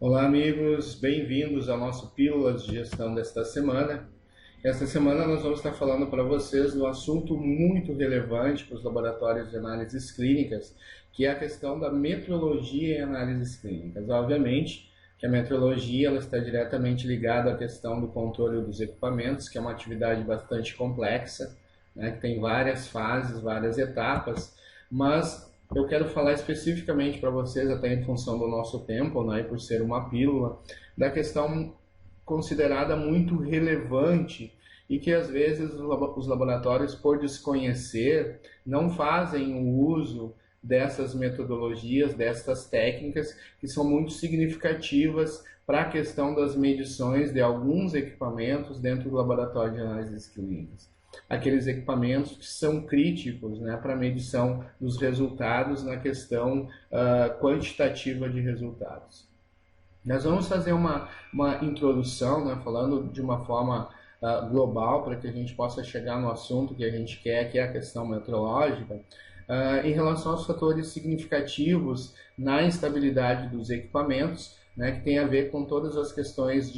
Olá, amigos, bem-vindos ao nosso Pílulas de Gestão desta semana. Esta semana nós vamos estar falando para vocês de um assunto muito relevante para os laboratórios de análises clínicas, que é a questão da metrologia em análises clínicas. Obviamente que a metrologia ela está diretamente ligada à questão do controle dos equipamentos, que é uma atividade bastante complexa, né, que tem várias fases, várias etapas, mas eu quero falar especificamente para vocês, até em função do nosso tempo, né, e por ser uma pílula, da questão considerada muito relevante e que às vezes os laboratórios, por desconhecer, não fazem o uso dessas metodologias, dessas técnicas que são muito significativas para a questão das medições de alguns equipamentos dentro do laboratório de análises clínicas. Aqueles equipamentos que são críticos, né, para a medição dos resultados na questão quantitativa de resultados. Nós vamos fazer uma introdução, né, falando de uma forma global, para que a gente possa chegar no assunto que a gente quer, que é a questão metrológica, em relação aos fatores significativos na instabilidade dos equipamentos, né, que tem a ver com todas as questões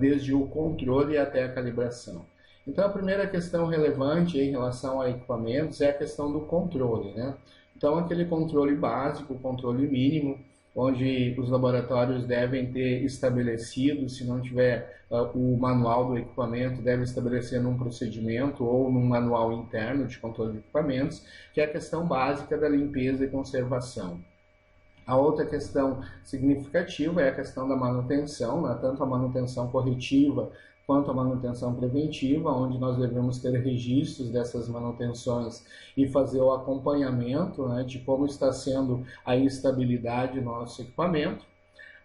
desde o controle até a calibração. Então, a primeira questão relevante em relação a equipamentos é a questão do controle, né? Então, aquele controle básico, o controle mínimo, onde os laboratórios devem ter estabelecido, se não tiver o manual do equipamento, deve estabelecer num procedimento ou num manual interno de controle de equipamentos, que é a questão básica da limpeza e conservação. A outra questão significativa é a questão da manutenção, né? Tanto a manutenção corretiva quanto a manutenção preventiva, onde nós devemos ter registros dessas manutenções e fazer o acompanhamento, né, de como está sendo a estabilidade do nosso equipamento.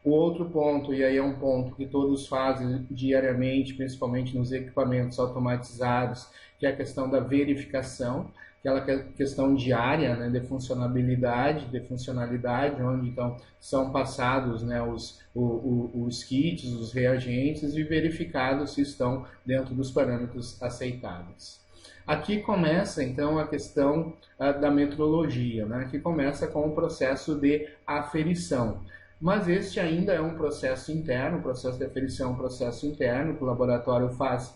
O outro ponto, e aí é um ponto que todos fazem diariamente, principalmente nos equipamentos automatizados, que é a questão da verificação, aquela questão diária, né, de funcionalidade, onde então são passados, né, os kits, os reagentes e verificados se estão dentro dos parâmetros aceitáveis. Aqui começa então a questão da metrologia, né, que começa com o processo de aferição. Mas este ainda é um processo interno, o processo de aferição é um processo interno que o laboratório faz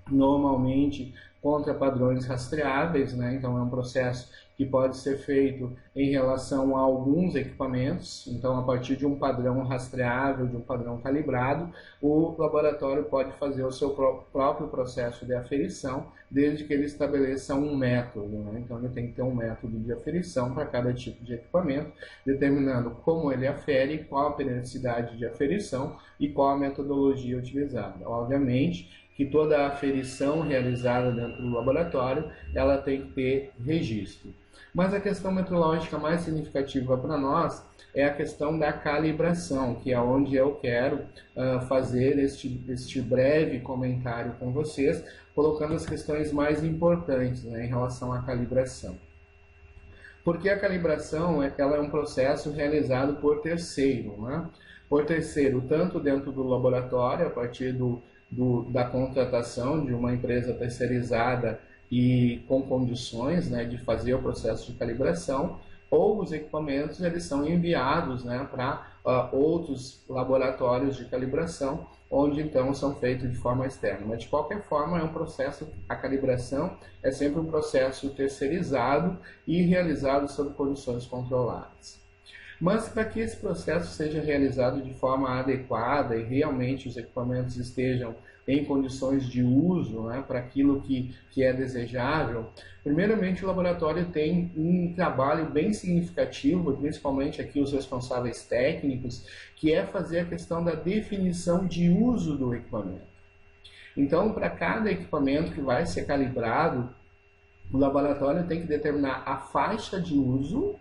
normalmente contra padrões rastreáveis, né? Então é um processo que pode ser feito em relação a alguns equipamentos. Então, a partir de um padrão rastreável, de um padrão calibrado, o laboratório pode fazer o seu próprio processo de aferição, desde que ele estabeleça um método, né? Então, ele tem que ter um método de aferição para cada tipo de equipamento, determinando como ele afere, qual a periodicidade de aferição e qual a metodologia utilizada. Obviamente que toda a aferição realizada dentro do laboratório, ela tem que ter registro. Mas a questão metrológica mais significativa para nós é a questão da calibração, que é onde eu quero fazer este breve comentário com vocês, colocando as questões mais importantes, né, em relação à calibração. Porque a calibração ela é um processo realizado por terceiro, né? Por terceiro, tanto dentro do laboratório, a partir da contratação de uma empresa terceirizada e com condições, né, de fazer o processo de calibração, ou os equipamentos eles são enviados, né, para outros laboratórios de calibração, onde então são feitos de forma externa. Mas de qualquer forma é um processo, a calibração é sempre um processo terceirizado e realizado sob condições controladas. Mas para que esse processo seja realizado de forma adequada e realmente os equipamentos estejam em condições de uso, né, para aquilo que é desejável, primeiramente o laboratório tem um trabalho bem significativo, principalmente aqui os responsáveis técnicos, que é fazer a questão da definição de uso do equipamento. Então, para cada equipamento que vai ser calibrado, o laboratório tem que determinar a faixa de uso.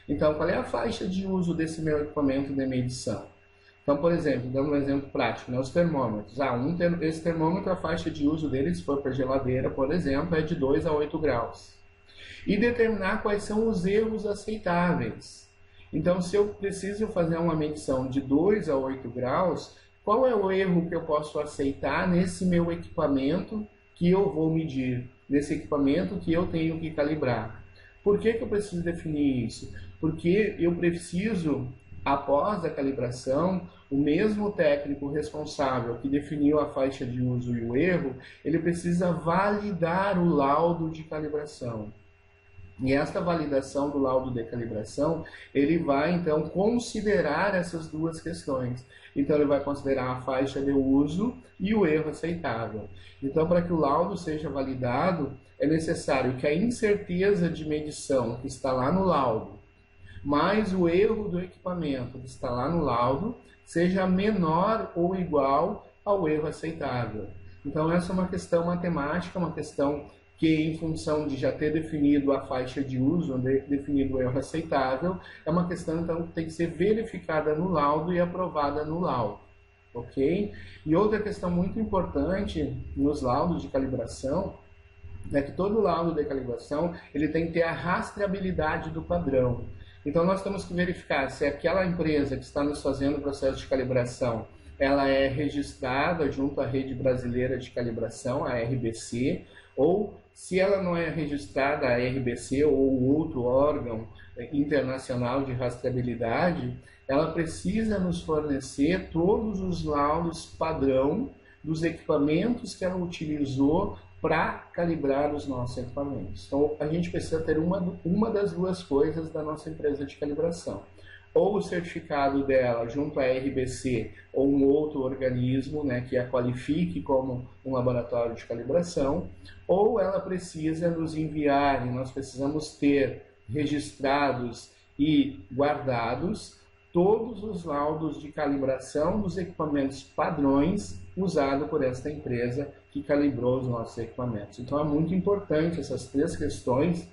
Então, qual é a faixa de uso desse meu equipamento de medição? Então, por exemplo, dando um exemplo prático, né, os termômetros. Esse termômetro, a faixa de uso dele, se for para geladeira, por exemplo, é de 2 a 8 graus. E determinar quais são os erros aceitáveis. Então, se eu preciso fazer uma medição de 2 a 8 graus, qual é o erro que eu posso aceitar nesse meu equipamento que eu vou medir, nesse equipamento que eu tenho que calibrar? Por que eu preciso definir isso? Porque eu preciso Após a calibração, o mesmo técnico responsável que definiu a faixa de uso e o erro, ele precisa validar o laudo de calibração. E esta validação do laudo de calibração, ele vai então considerar essas duas questões. Então ele vai considerar a faixa de uso e o erro aceitável. Então, para que o laudo seja validado, é necessário que a incerteza de medição que está lá no laudo, mais o erro do equipamento que está lá no laudo, seja menor ou igual ao erro aceitável. Então essa é uma questão matemática, uma questão que, em função de já ter definido a faixa de uso, definido o erro aceitável, é uma questão então que tem que ser verificada no laudo e aprovada no laudo. Ok? E outra questão muito importante nos laudos de calibração é que todo laudo de calibração ele tem que ter a rastreabilidade do padrão. Então nós temos que verificar se aquela empresa que está nos fazendo o processo de calibração, ela é registrada junto à Rede Brasileira de Calibração, a RBC, ou se ela não é registrada, a RBC ou outro órgão internacional de rastreabilidade, ela precisa nos fornecer todos os laudos padrão dos equipamentos que ela utilizou para calibrar os nossos equipamentos. Então, a gente precisa ter uma das duas coisas da nossa empresa de calibração. Ou o certificado dela junto à RBC ou um outro organismo, né, que a qualifique como um laboratório de calibração, ou ela precisa nos enviar, e nós precisamos ter registrados e guardados todos os laudos de calibração dos equipamentos padrões usados por esta empresa que calibrou os nossos equipamentos. Então é muito importante, essas três questões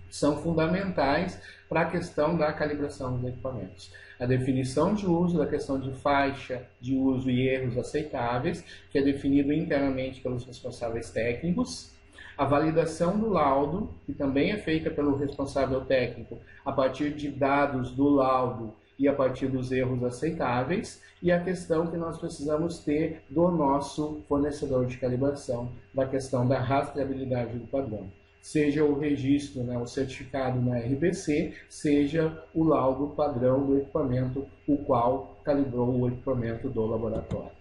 são fundamentais para a questão da calibração dos equipamentos. A definição de uso, da questão de faixa de uso e erros aceitáveis, que é definido internamente pelos responsáveis técnicos. A validação do laudo, que também é feita pelo responsável técnico a partir de dados do laudo e a partir dos erros aceitáveis, e a questão que nós precisamos ter do nosso fornecedor de calibração, da questão da rastreabilidade do padrão. Seja o registro, né, o certificado na RBC, seja o laudo padrão do equipamento, o qual calibrou o equipamento do laboratório.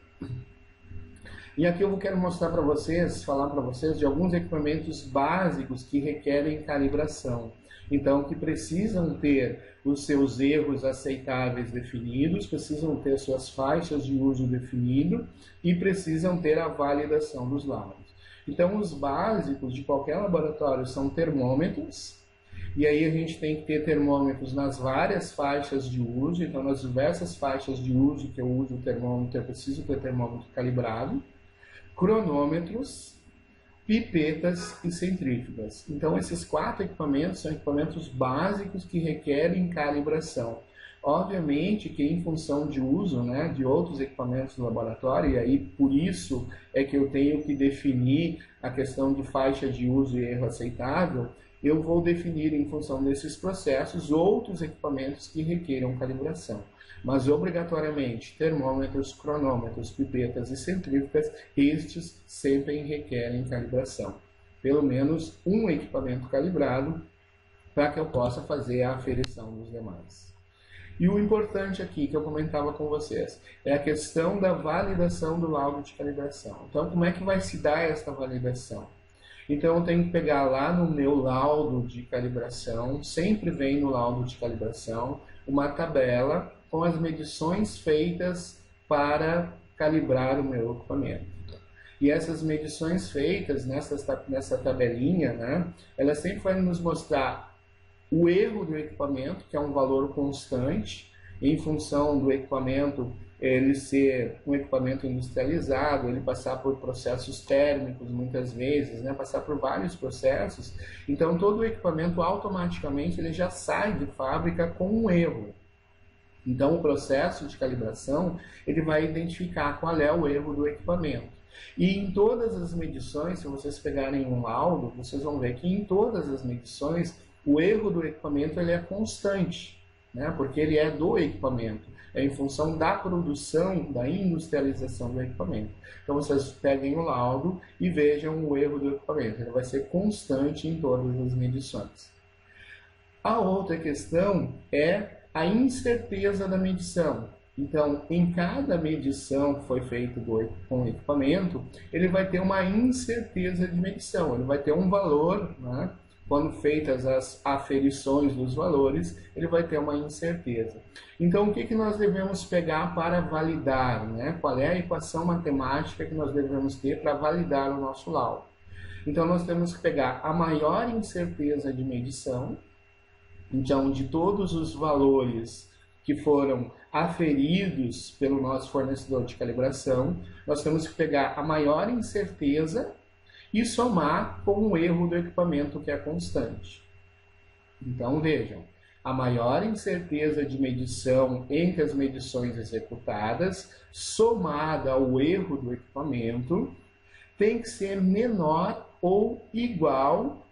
E aqui eu quero mostrar para vocês, falar para vocês de alguns equipamentos básicos que requerem calibração. Então, que precisam ter os seus erros aceitáveis definidos, precisam ter suas faixas de uso definido e precisam ter a validação dos laudos. Então, os básicos de qualquer laboratório são termômetros, e aí a gente tem que ter termômetros nas várias faixas de uso. Então, nas diversas faixas de uso que eu uso o termômetro, eu preciso ter termômetro calibrado, cronômetros, pipetas e centrífugas. Então, esses 4 equipamentos são equipamentos básicos que requerem calibração. Obviamente que em função de uso, né, de outros equipamentos do laboratório, e aí por isso é que eu tenho que definir a questão de faixa de uso e erro aceitável, eu vou definir em função desses processos outros equipamentos que requeram calibração. Mas obrigatoriamente termômetros, cronômetros, pipetas e centrífugas, estes sempre requerem calibração. Pelo menos um equipamento calibrado para que eu possa fazer a aferição dos demais. E o importante aqui que eu comentava com vocês é a questão da validação do laudo de calibração. Então, como é que vai se dar esta validação? Então, eu tenho que pegar lá no meu laudo de calibração, sempre vem no laudo de calibração, uma tabela com as medições feitas para calibrar o meu equipamento. E essas medições feitas nessa tabelinha, né, ela sempre vai nos mostrar o erro do equipamento, que é um valor constante, em função do equipamento ele ser um equipamento industrializado, ele passar por processos térmicos muitas vezes, né, passar por vários processos. Então todo o equipamento automaticamente ele já sai de fábrica com um erro. Então o processo de calibração ele vai identificar qual é o erro do equipamento. E em todas as medições, se vocês pegarem um laudo, vocês vão ver que em todas as medições o erro do equipamento ele é constante, né? Porque ele é do equipamento, é em função da produção, da industrialização do equipamento. Então vocês peguem o laudo e vejam o erro do equipamento, ele vai ser constante em todas as medições. A outra questão é a incerteza da medição. Então, em cada medição que foi feita com o equipamento, ele vai ter uma incerteza de medição, ele vai ter um valor, né? Quando feitas as aferições dos valores, ele vai ter uma incerteza. Então, o que nós devemos pegar para validar, né? Qual é a equação matemática que nós devemos ter para validar o nosso laudo? Então, nós temos que pegar a maior incerteza de medição, então, de todos os valores que foram aferidos pelo nosso fornecedor de calibração, nós temos que pegar a maior incerteza e somar com o erro do equipamento, que é constante. Então, vejam, a maior incerteza de medição entre as medições executadas, somada ao erro do equipamento, tem que ser menor ou igual,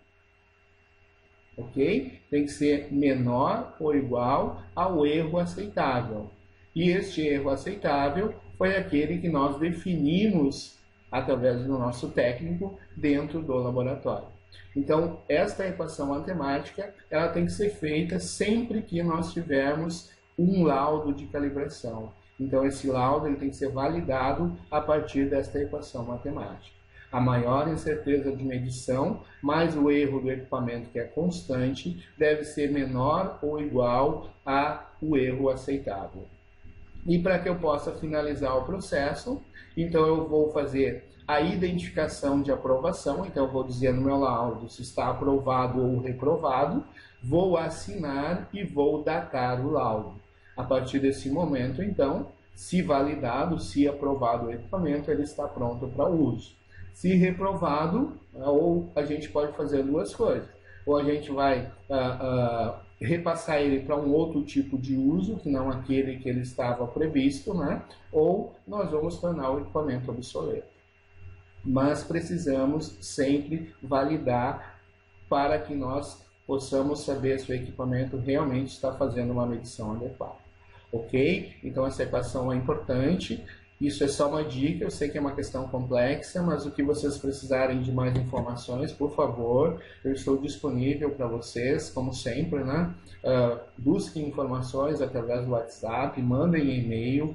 ok? Tem que ser menor ou igual ao erro aceitável. E este erro aceitável foi aquele que nós definimos através do nosso técnico dentro do laboratório. Então, esta equação matemática, ela tem que ser feita sempre que nós tivermos um laudo de calibração. Então, esse laudo ele tem que ser validado a partir desta equação matemática. A maior incerteza de medição, mais o erro do equipamento, que é constante, deve ser menor ou igual ao erro aceitável. E para que eu possa finalizar o processo, então eu vou fazer a identificação de aprovação, então eu vou dizer no meu laudo se está aprovado ou reprovado, vou assinar e vou datar o laudo. A partir desse momento, então, se validado, se aprovado o equipamento, ele está pronto para uso. Se reprovado, ou a gente pode fazer duas coisas. Ou a gente vai repassar ele para um outro tipo de uso, que não aquele que ele estava previsto, né? Ou nós vamos tornar o equipamento obsoleto. Mas precisamos sempre validar para que nós possamos saber se o equipamento realmente está fazendo uma medição adequada. Ok? Então essa equação é importante. Isso é só uma dica, eu sei que é uma questão complexa, mas o que vocês precisarem de mais informações, por favor, eu estou disponível para vocês, como sempre, né? Busquem informações através do WhatsApp, mandem e-mail.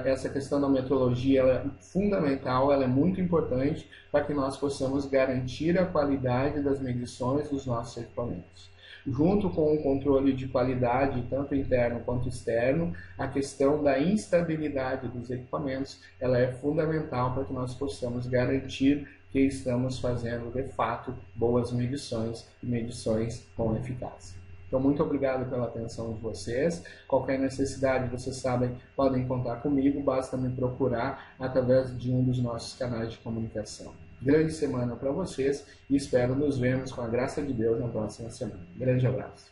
Essa questão da metodologia ela é fundamental, ela é muito importante para que nós possamos garantir a qualidade das medições dos nossos equipamentos. Junto com o controle de qualidade, tanto interno quanto externo, a questão da instabilidade dos equipamentos, ela é fundamental para que nós possamos garantir que estamos fazendo, de fato, boas medições e medições com eficácia. Então, muito obrigado pela atenção de vocês. Qualquer necessidade, vocês sabem, podem contar comigo, basta me procurar através de um dos nossos canais de comunicação. Grande semana para vocês e espero nos vermos com a graça de Deus na próxima semana. Grande abraço.